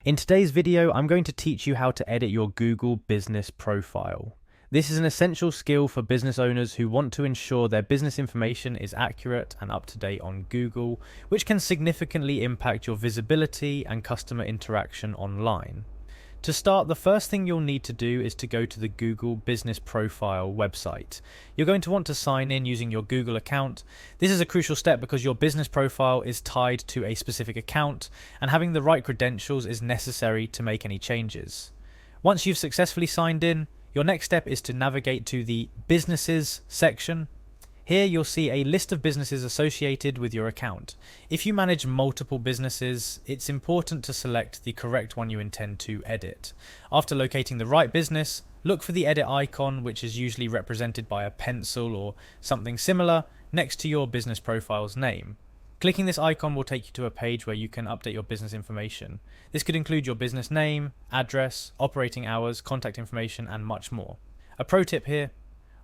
In today's video, I'm going to teach you how to edit your Google business profile. This is an essential skill for business owners who want to ensure their business information is accurate and up to date on Google, which can significantly impact your visibility and customer interaction online. To start, the first thing you'll need to do is to go to the Google Business Profile website. You're going to want to sign in using your Google account. This is a crucial step because your business profile is tied to a specific account, and having the right credentials is necessary to make any changes. Once you've successfully signed in, your next step is to navigate to the Businesses section. Here you'll see a list of businesses associated with your account. If you manage multiple businesses, it's important to select the correct one you intend to edit. After locating the right business, look for the edit icon, which is usually represented by a pencil or something similar, next to your business profile's name. Clicking this icon will take you to a page where you can update your business information. This could include your business name, address, operating hours, contact information, and much more. A pro tip here: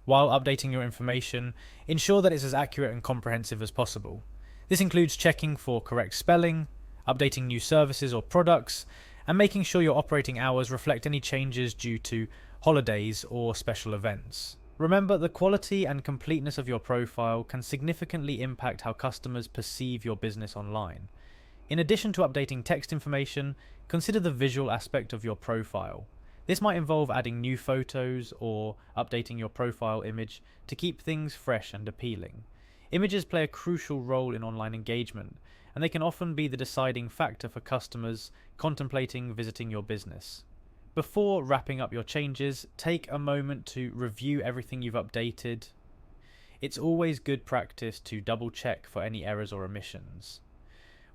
while updating your information, ensure that it's as accurate and comprehensive as possible. This includes checking for correct spelling, updating new services or products, and making sure your operating hours reflect any changes due to holidays or special events. Remember, the quality and completeness of your profile can significantly impact how customers perceive your business online. In addition to updating text information, consider the visual aspect of your profile. This might involve adding new photos or updating your profile image to keep things fresh and appealing. Images play a crucial role in online engagement, and they can often be the deciding factor for customers contemplating visiting your business. Before wrapping up your changes, take a moment to review everything you've updated. It's always good practice to double check for any errors or omissions.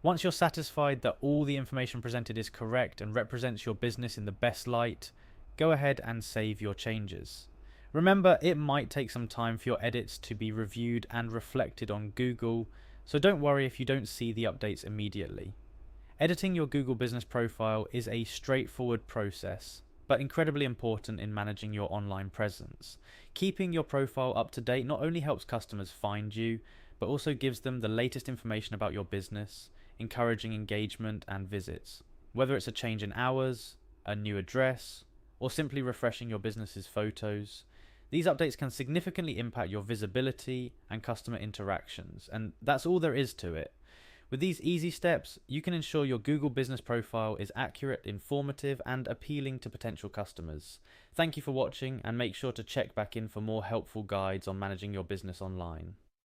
Once you're satisfied that all the information presented is correct and represents your business in the best light, go ahead and save your changes. Remember, it might take some time for your edits to be reviewed and reflected on Google, so don't worry if you don't see the updates immediately. Editing your Google business profile is a straightforward process, but incredibly important in managing your online presence. Keeping your profile up to date not only helps customers find you, but also gives them the latest information about your business, encouraging engagement and visits. Whether it's a change in hours, a new address, or simply refreshing your business's photos, these updates can significantly impact your visibility and customer interactions, and that's all there is to it. With these easy steps, you can ensure your Google business profile is accurate, informative, and appealing to potential customers. Thank you for watching, and make sure to check back in for more helpful guides on managing your business online.